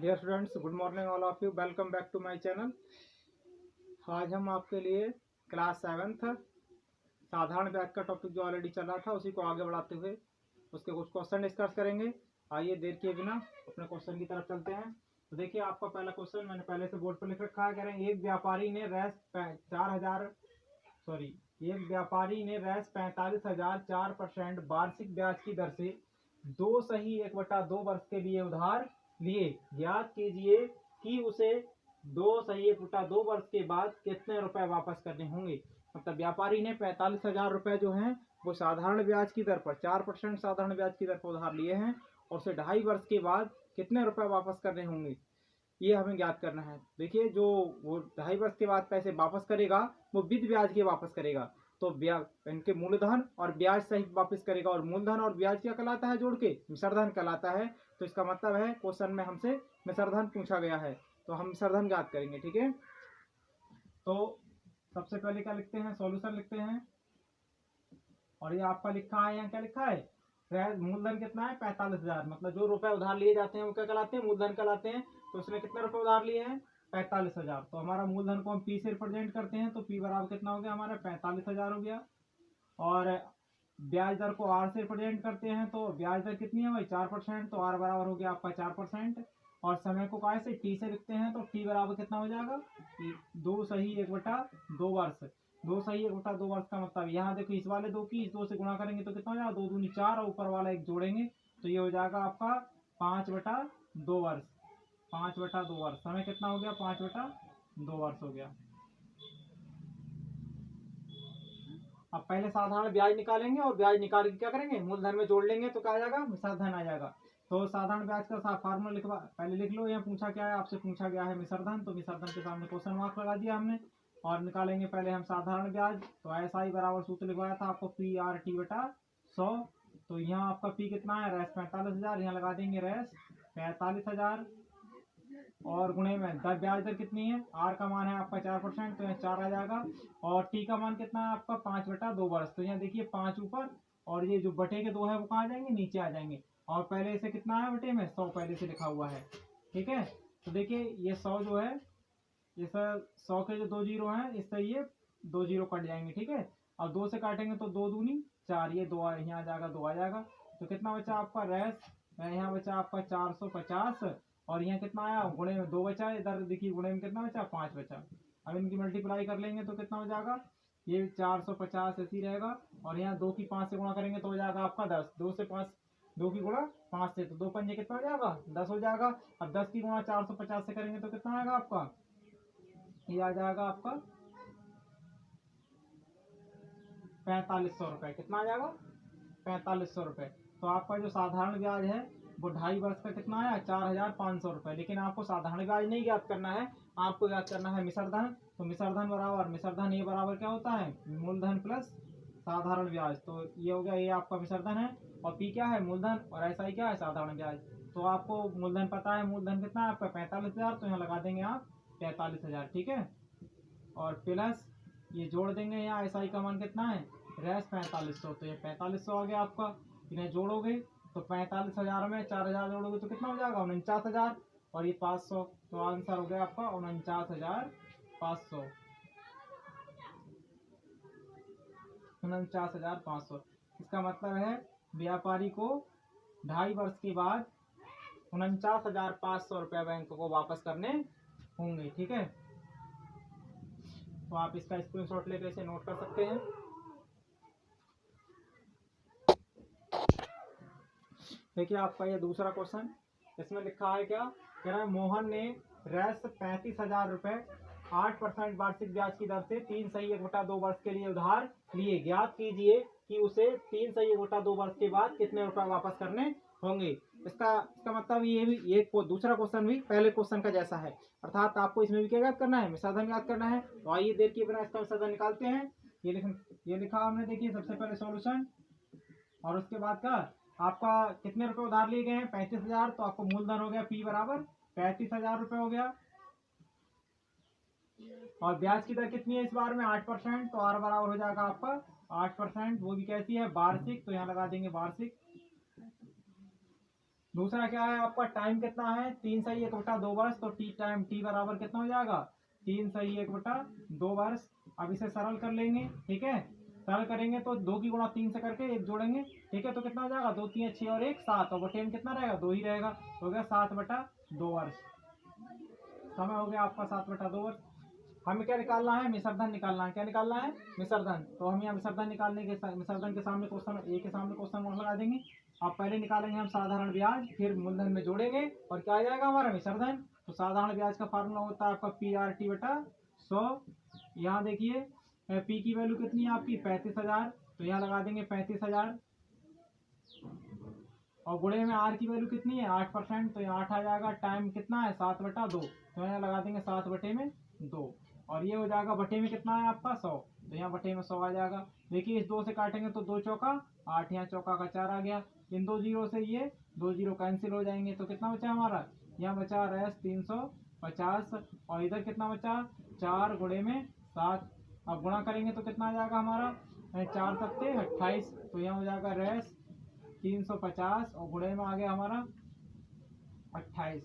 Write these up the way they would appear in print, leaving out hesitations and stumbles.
Dear students, good morning all of you. Welcome back to my channel. आज हम आपके लिए क्लास 7th साधारण ब्याज का टॉपिक जो ऑलरेडी चल रहा था उसी को आगे बढ़ाते हुए उसके कुछ क्वेश्चन डिस्कस करेंगे। आइए देर किए बिना अपने क्वेश्चन की तरफ चलते हैं। तो देखिए, आपका पहला क्वेश्चन मैंने पहले से बोर्ड पर लिख रखा है। कह रहे हैं एक व्यापारी ने रैस 45,000 वार्षिक ब्याज की दर से 2/1/2 वर्ष के लिए उधार लिए। ज्ञात कीजिए कि उसे 2/1/2 वर्ष के बाद कितने रुपए वापस करने होंगे। मतलब व्यापारी ने 45,000 रुपए जो हैं वो साधारण ब्याज की दर पर 4% साधारण ब्याज की दर पर उधार लिए हैं और उसे 2.5 वर्ष के बाद कितने रुपए वापस करने होंगे, ये हमें ज्ञात करना है। देखिए, जो वो 2.5 वर्ष के बाद पैसे वापस करेगा वो विद ब्याज के वापस करेगा, तो ब्याज इनके मूलधन और ब्याज सहित वापस करेगा। और मूलधन और ब्याज क्या कहलाता है, जोड़ के मिश्रधन कहलाता है। तो इसका मतलब है क्वेश्चन में हमसे मिश्रधन पूछा गया है, तो हम मिश्रधन ज्ञात करेंगे। ठीक है, तो सबसे पहले क्या लिखते हैं, सॉल्यूशन लिखते हैं। और ये आपका लिखा है, यहाँ क्या लिखा है, मूलधन कितना है 45,000। मतलब जो रुपए उधार लिए जाते हैं वो क्या कहलाते हैं, मूलधन कहलाते हैं। तो उसने कितने रुपए उधार लिए हैं, 45,000। तो हमारा मूलधन को हम पी से रिप्रेजेंट करते हैं, तो पी बराबर कितना हो गया हमारा 45,000 हो गया। और ब्याज दर को आर से रिप्रेजेंट करते हैं, तो ब्याज दर कितनी है भाई 4%, तो आर बराबर हो गया आपका 4%। और समय को काय से टी से लिखते हैं, तो टी बराबर कितना हो जाएगा 2/1/2 वर्ष। 2/1/2 वर्ष का मतलब यहाँ देखो, इस वाले दो की इस दो से गुणा करेंगे तो कितना हो जाएगा 2 दूनी 4 और ऊपर वाला एक जोड़ेंगे तो ये हो जाएगा आपका 5/2 वर्ष। 5/2 वर्ष समय कितना हो गया 5/2 वर्ष हो गया। अब पहले साधारण ब्याज निकालेंगे और ब्याज निकाल के क्या करेंगे, मूलधन में जोड़ लेंगे तो क्या आ जाएगा, मिश्रधन आ जाएगा। तो साधारण ब्याज का फार्मूला लिखवा पहले लिख लो। यहाँ पूछा क्या है, आपसे पूछा गया है मिश्रधन, तो मिश्रधन के सामने क्वेश्चन मार्क लगा दिया हमने। और निकालेंगे पहले हम साधारण ब्याज, तो ऐसा ही बराबर सूत्र लिखवाया था आपको PRT/100। तो यहाँ आपका पी कितना है, रैस 45,000, यहाँ लगा देंगे रैस 45,000 और गुणे में दर ब्याज दर कितनी है, आर का मान है आपका 4%, तो यहाँ 4 आ जाएगा। और टी का मान कितना है आपका 5/2 वर्ष, तो यहाँ देखिए 5 ऊपर और ये जो बटे के 2 है वो कहाँ जाएंगे, नीचे आ जाएंगे। और पहले से कितना है बटे में 100 पहले से लिखा हुआ है। ठीक है, तो देखिए ये 100 जो है, इस 100 के जो 2 जीरो हैं इससे ये 2 जीरो कट जाएंगे। ठीक है, और 2 से काटेंगे तो 2 दूनी 4, ये 2 यहाँ आ जाएगा 2 आ जाएगा। तो कितना बचा आपका रैस, यहाँ बचा आपका 450 और यहाँ कितना आया, गुणे में 2 बचा, इधर देखिए गुणे में कितना बचा 5 बचा। अब इनकी मल्टीप्लाई कर लेंगे तो कितना हो जाएगा, ये 450 ऐसी रहेगा और यहाँ 2 की 5 से गुणा करेंगे तो हो जाएगा आपका 10। 2 से 5, 2 की गुणा 5 से, तो 2 पंजे कितना हो जाएगा 10 हो जाएगा। अब 10 की गुणा 450 से करेंगे तो कितना आएगा आपका, ये आ जाएगा आपका 4500 रुपये। कितना आ जाएगा 4500 रुपये। तो आपका जो साधारण ब्याज है वो 2.5 वर्ष का कितना आया 4,500 रुपये। लेकिन आपको साधारण ब्याज नहीं ज्ञात करना है, आपको ज्ञात करना है मिश्रधन। तो मिश्रधन बराबर मिश्रधन ये बराबर क्या होता है, मूलधन प्लस साधारण ब्याज। तो ये हो गया, ये आपका मिश्रधन है और पी क्या है मूलधन और ऐसा ही क्या है साधारण ब्याज। तो आपको मूलधन पता है, मूलधन कितना है आपका 45,000, तो यहाँ लगा देंगे आप 45,000। ठीक है, और प्लस ये जोड़ देंगे, यहाँ एसआई का मान कितना है रैस 4500, तो ये 4500 आ गया आपका। इन्हें जोड़ोगे तो 45,000 में 4,000 जोड़ोगे तो कितना हो जाएगा 49,000 और ये 500, तो आंसर हो गया आपका 49,500। 49,500। इसका मतलब है व्यापारी को 2.5 वर्ष के बाद 49,500 रुपये बैंक को वापस करने होंगे। ठीक है, तो आप इसका स्क्रीनशॉट लेकर इसे नोट कर सकते हैं। देखिए आपका ये दूसरा क्वेश्चन, इसमें लिखा है क्या, कह रहा है मोहन ने रैस 35,000 रुपये 8% वार्षिक ब्याज की दर से 3/1/2 वर्ष के लिए उधार लिए। ज्ञात कीजिए कि उसे 3/1/2 वर्ष के बाद कितने रुपए वापस करने होंगे। इसका मतलब ये भी एक दूसरा क्वेश्चन भी पहले क्वेश्चन का जैसा है, अर्थात आपको इसमें भी क्या याद करना है, मिश्रधन याद करना है। तो आइए देर किए बिना इसका मिश्रधन निकालते हैं। ये लिखा हमने, देखिए सबसे पहले सॉल्यूशन और उसके बाद का आपका कितने रुपए उधार लिए गए हैं 35,000, तो आपको मूलधन हो गया पी बराबर 35,000 रुपये हो गया। और ब्याज की दर कितनी है इस बार में 8%, तो आर बराबर हो जाएगा आपका 8%, वो भी कैसी है वार्षिक, तो यहाँ लगा देंगे वार्षिक। दूसरा क्या है आपका टाइम कितना है 3 सही 1/2 वर्ष, तो टी टाइम टी बराबर कितना हो जाएगा 3 सही 1/2 वर्ष। अब इसे सरल कर लेंगे, ठीक है, सरल करेंगे तो 2 की गुणा 3 से करके 1 जोड़ेंगे, ठीक है, तो कितना हो जाएगा 2 3 6 और 1 7, और बटे में कितना रहेगा 2 ही रहेगा, तो हो गया 7/2 वर्ष। समय हो गया आपका 7/2 वर्ष। हमें क्या निकालना है, मिश्रधन निकालना है। क्या निकालना है, मिश्रधन। तो हम यहाँ मिश्रधन निकालने के मिश्रधन के सामने क्वेश्चन ए के सामने क्वेश्चन मार्क लगा देंगे। अब पहले निकालेंगे हम साधारण ब्याज, फिर मूलधन में जोड़ेंगे और क्या आ जाएगा हमारा मिश्रधन। तो साधारण ब्याज का फार्मूला होता है आपका PRT/100। यहाँ देखिए पी की वैल्यू कितनी है आपकी 35,000, तो यहाँ लगा देंगे 35,000, और गुणे में आर की वैल्यू कितनी है 8%, तो यहाँ 8 आ जाएगा। टाइम कितना है 7/2, तो यहाँ लगा देंगे 7/2, और ये हो जाएगा बटे में कितना है आपका 100, तो यहाँ बटे में 100 आ जाएगा। देखिए इस 2 से काटेंगे तो 2 चौका 8, यहाँ चौका का 4 आ गया। इन 2 जीरो से ये 2 जीरो कैंसिल हो जाएंगे, तो कितना बचा हमारा, यहाँ बचा रेस 350, और इधर कितना बचा 4 गुणे में 7। अब गुणा करेंगे तो कितना आ जाएगा हमारा 4 सत्ते 28, तो यहाँ हो जाएगा रेस 350 और गुणे में आ गया हमारा 28।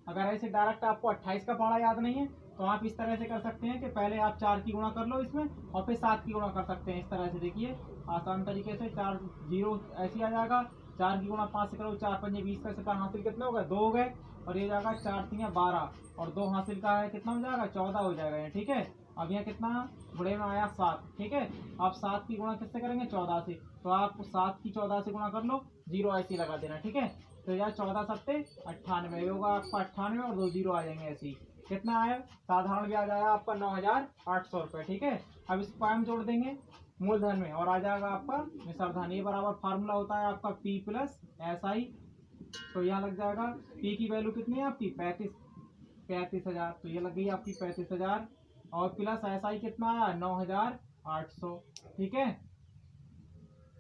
अगर ऐसे डायरेक्ट आपको 28 का पहाड़ा याद नहीं है तो आप इस तरह से कर सकते हैं कि पहले आप 4 की गुणा कर लो इसमें और फिर 7 की गुणा कर सकते हैं। इस तरह से देखिए आसान तरीके से 4 जीरो ऐसे आ जाएगा, 4 की गुणा 5 से करो, 4 पंजे 20 का सिक्का हासिल कितने हो गए 2 हो गए, और ये जाएगा 4 3 12, और 2 हासिल का है कितना हो जाएगा 14 हो जाएगा यहाँ, ठीक है। अब यहाँ कितना गुणे में आया 7, ठीक है। आप 7 की गुणा किससे करेंगे 14 से, तो आप 7 की 14 से गुणा कर लो, जीरो ऐसे ही लगा देना, ठीक है। तो यार 14 सत्ते 98 होगा आपका 98, और 2 जीरो आ जाएंगे ऐसे ही। कितना आया साधारण ब्याज आया आपका 9,800 रुपये, ठीक है। अब इसको हम जोड़ देंगे मूलधन में और आ जाएगा आपका मिश्रधन। ये बराबर फार्मूला होता है आपका P+SI। तो यहाँ लग जाएगा P की वैल्यू कितनी है आपकी 35,000, तो ये लग गई आपकी 35,000, और प्लस SI कितना आया 9,800, ठीक है।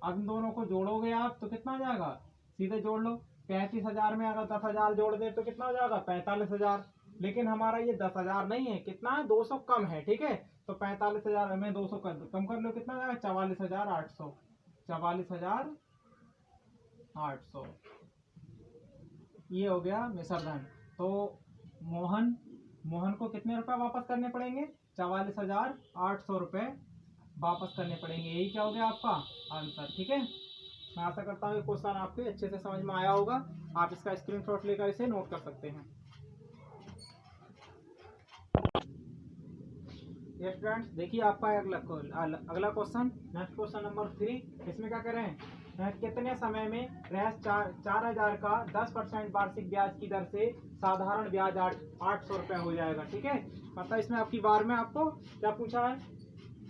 अब इन दोनों को जोड़ोगे आप तो कितना आ जाएगा, सीधे जोड़ लो। 35,000 में अगर 10,000 जोड़ दे तो कितना हो जाएगा 45,000, लेकिन हमारा ये 10,000 नहीं है, कितना है 200 कम है, ठीक है। तो 45,000 में 200 कम कर लो, कितना हो जाएगा 44,800, 44,800। ये हो गया मिश्रधन। तो मोहन को कितने रुपए वापस करने पड़ेंगे 44,800 रुपये वापस करने पड़ेंगे। यही क्या हो गया आपका आंसर, ठीक है। मैं आशा करता हूँ ये क्वेश्चन आपके अच्छे से समझ में आया होगा। आप इसका स्क्रीनशॉट लेकर इसे नोट कर सकते हैं। ये स्टूडेंट्स देखिए आपका अगला क्वेश्चन, नेक्स्ट क्वेश्चन नंबर 3। इसमें क्या करें, कितने समय में रेस 4,000 का 10% वार्षिक ब्याज की दर से साधारण ब्याज 800 रुपये हो जाएगा, ठीक है। मतलब इसमें आपकी बार में आपको क्या पूछा है,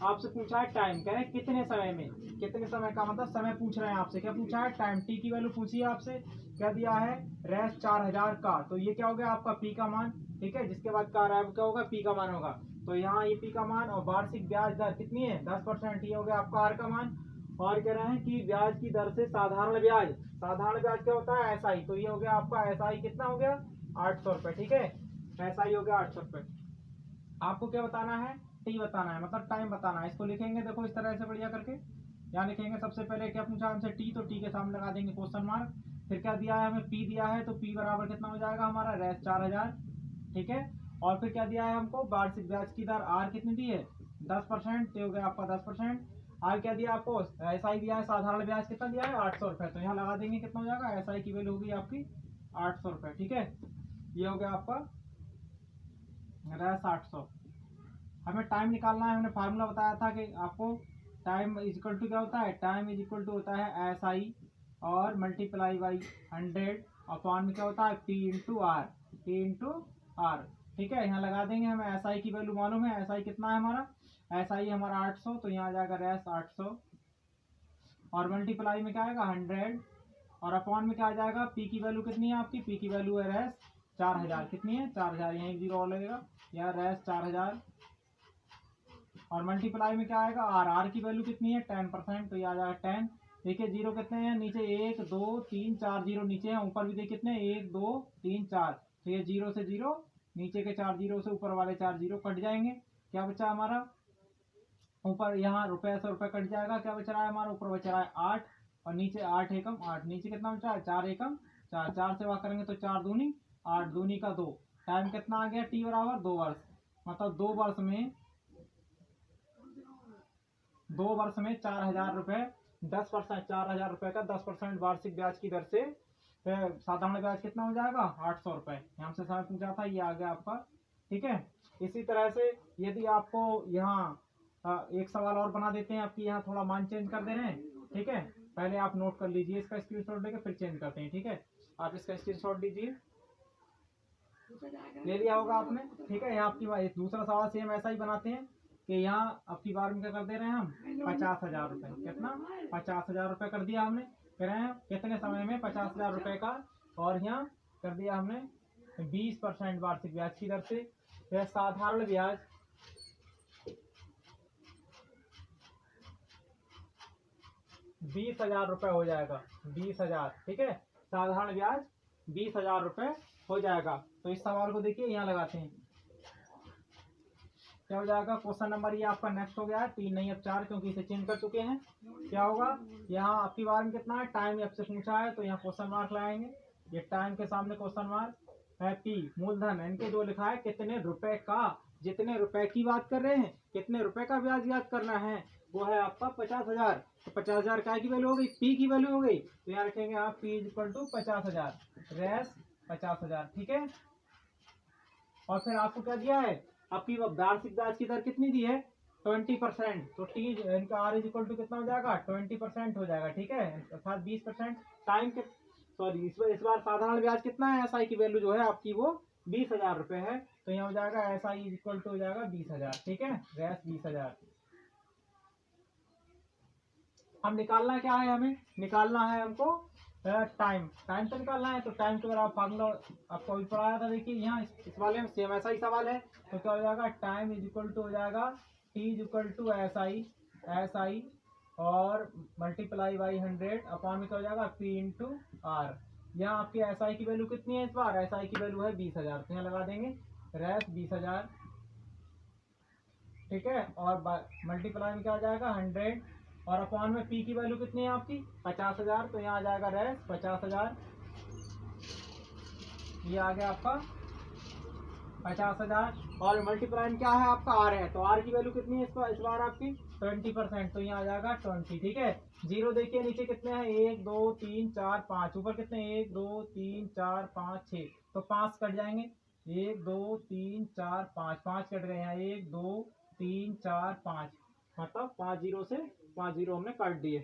आपसे पूछा है टाइम, कह रहे हैं कितने समय में, कितने समय का मतलब समय पूछ रहे हैं आपसे। क्या पूछा है टाइम, टी की वैल्यू पूछी है आपसे, क्या दिया है रेस 4,000 का, तो ये क्या हो गया आपका पी का मान, ठीक है। जिसके बाद क्या होगा पी का मान होगा, तो यहाँ ये पी का मान, और वार्षिक ब्याज दर कितनी है 10%, ये हो गया आपका आर का मान। और कह रहे हैं कि ब्याज की दर से साधारण ब्याज क्या होता है SI, तो ये हो गया आपका SI कितना हो गया 800 रुपये, ठीक है। SI हो गया 800 रुपये। आपको क्या बताना है टी बताना है, मतलब टाइम बताना है। इसको लिखेंगे देखो इस तरह से बढ़िया करके, यहाँ लिखेंगे सबसे पहले क्या पूछा हमसे टी, तो टी के सामने लगा देंगे क्वेश्चन मार्क। फिर क्या दिया है हमें पी दिया है, तो पी बराबर कितना हो जाएगा हमारा रेस 4,000, ठीक है। और फिर क्या दिया है हमको वार्षिक ब्याज की दर आर कितनी दी है 10%, तो हो गया आपका 10%। आर क्या दिया आपको SI दिया है, साधारण ब्याज कितना दिया है 800 रुपये, तो यहाँ लगा देंगे कितना हो जाएगा SI की वैल्यू होगी आपकी 800 रुपये, ठीक है। ये हो गया आपका रेस 800। हमें टाइम निकालना है, हमने फार्मूला बताया था कि आपको टाइम इज इक्वल टू क्या होता है, टाइम इज इक्वल टू होता है SI और मल्टीप्लाई बाई 100 अपॉन में क्या होता है P इंटू आर, ठीक है। यहाँ लगा देंगे, हमें SI की वैल्यू मालूम है, SI कितना है हमारा, SI हमारा 800, तो यहाँ आ जाएगा रेस 800, और मल्टीप्लाई में क्या आएगा 100, और अपॉन में क्या आ जाएगा P की वैल्यू कितनी है आपकी, P की वैल्यू है रेस 4,000, कितनी है 4,000, यहाँ एक जीरो और लगेगा, यहाँ रेस 4,000, और मल्टीप्लाई में क्या आएगा आर की वैल्यू कितनी है 10%, तो ये आ जाएगा 10। देखिए जीरो कितने हैं नीचे 1 2 3 4 जीरो नीचे हैं, ऊपर भी देखिए कितने 1 2 3 4, तो ये जीरो से जीरो, नीचे के 4 जीरो से ऊपर वाले 4 जीरो कट जाएंगे। क्या बचा हमारा ऊपर, यहाँ रुपये से रुपये कट जाएगा, क्या बच रहा है हमारा ऊपर बच रहा है 8, और नीचे 8 एकम 8, नीचे कितना बचा है 4 एकम 4, 4 से भाग करेंगे तो 4 दूनी 8, दूनी का 2, टाइम कितना आ गया, टी बराबर 2 वर्ष, मतलब 2 वर्ष में 4,000 रुपए 10%, 4,000 रुपए का 10% वार्षिक ब्याज की दर से साधारण ब्याज कितना हो जाएगा, 800 रुपए। यहाँ से समय पूछा था, ये आ गया आपका। ठीक है, इसी तरह से यदि आपको यहाँ एक सवाल और बना देते हैं, आपकी यहाँ थोड़ा मान चेंज कर दे रहे हैं। ठीक है, पहले आप नोट कर लीजिए, इसका स्क्रीनशॉट लेके फिर चेंज करते हैं। ठीक है, आप इसका स्क्रीनशॉट लीजिए, ले लिया होगा आपने। ठीक है, यहाँ आपकी दूसरा सवाल सेम ऐसा ही बनाते हैं कि यहाँ आपकी बार में क्या कर दे रहे हैं हम, 50,000 रुपए, कितना, 50,000 रुपए कर दिया हमने, कह रहे हैं कितने समय में 50,000 रुपए का, और यहाँ कर दिया हमने 20% वार्षिक ब्याज की दर से। यह साधारण ब्याज 20,000 रुपए हो जाएगा, 20,000। ठीक है, साधारण ब्याज 20,000 रुपए हो जाएगा। तो इस सवाल को देखिए, यहाँ लगाते हैं, क्या हो जाएगा, क्वेश्चन नंबर ये आपका नेक्स्ट हो गया है, 3 नहीं अब 4, क्योंकि इसे चेंज कर चुके हैं। क्या होगा, यहाँ आपकी बार में कितना है, टाइम आपसे पूछा है तो यहाँ क्वेश्चन मार्क लगाएंगे, ये टाइम के सामने क्वेश्चन मार्क है, पी मूलधन इनके जो लिखा है कितने रुपए का, जितने रुपए की बात कर रहे हैं, कितने रुपए का ब्याज याद करना है, वो है आपका 50,000। तो 50,000 का की वैल्यू हो गई, पी की वैल्यू हो गई, तो यहाँ रखेंगे आप पी इक्वल टू 50,000, रेस 50,000। ठीक है, और फिर आपको क्या दिया है, आपकी वार्षिक ब्याज की दर कितनी दी है, 20%, तो टी इनका आर इज इक्वल टू कितना हो जाएगा, 20% हो जाएगा। ठीक है, अर्थात 20% टाइम के, सॉरी इस बार साधारण ब्याज कितना है, एसआई की वैल्यू जो है आपकी वो 20,000 रुपए है, तो यहाँ हो जाएगा एसआई इज इक्वल टू हो जाएगा 20,000। ठीक है, रेस 20,000। हम निकालना क्या है, हमें निकालना है हमको टाइम, टाइम तो निकालना है, तो टाइम के बारे में फार्मूला आपको अभी पढ़ाया था। देखिए यहाँ इस वाले में सेम ऐसा ही सवाल है, तो क्या हो जाएगा, टाइम इज इक्वल टू हो जाएगा T is equal to S I और मल्टीप्लाई बाई 100 अपॉन में क्या हो जाएगा, पी इंटू आर। यहाँ आपकी एस आई की वैल्यू कितनी है, इस बार एस आई की वैल्यू है 20,000, तो यहाँ लगा देंगे रेस 20,000। ठीक है, और मल्टीप्लाई में क्या आ जाएगा 100, और अपॉन में पी की वैल्यू कितनी है आपकी 50,000, तो यहाँ आ जाएगा रेस 50,000, ये आ गया आपका 50,000, और मल्टीप्लाई क्या है आपका आर है, तो आर की वैल्यू कितनी है इस बार आपकी 20%, तो यहाँ आ जाएगा 20। ठीक है, जीरो देखिए नीचे कितने हैं, 1 2 3 4 5, ऊपर कितने 1 2 3 4 5 6, तो 5 कट जाएंगे, 1 2 3 4 5, 5 कट गए यहाँ, 1 2 3 4 5, मतलब 5 जीरो से 5 जीरो हमने काट दिए,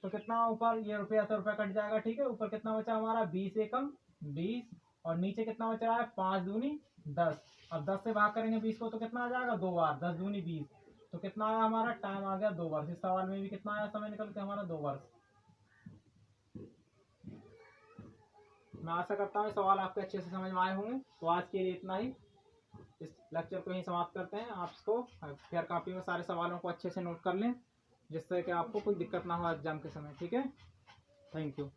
तो कितना ऊपर ये रुपया से रुपया कट जाएगा। ठीक है, ऊपर कितना बचा हमारा 20 एकम 20, और नीचे कितना बचा है 5 दूनी 10, अब 10 से भाग करेंगे 20 को तो कितना आ जाएगा 2 बार, 10 दूनी 20, तो कितना आया हमारा टाइम आ गया 2 वर्ष। इस सवाल में भी कितना आया, समय निकल के हमारा 2 वर्ष। मैं आशा करता हूँ सवाल आपके अच्छे से समझ में आए होंगे। तो आज के लिए इतना ही, इस लेक्चर को यहीं समाप्त करते हैं। आप इसको फेयर कॉपी में सारे सवालों को अच्छे से नोट कर लें, जिससे कि आपको कोई दिक्कत ना हो एग्जाम के समय। ठीक है, थैंक यू।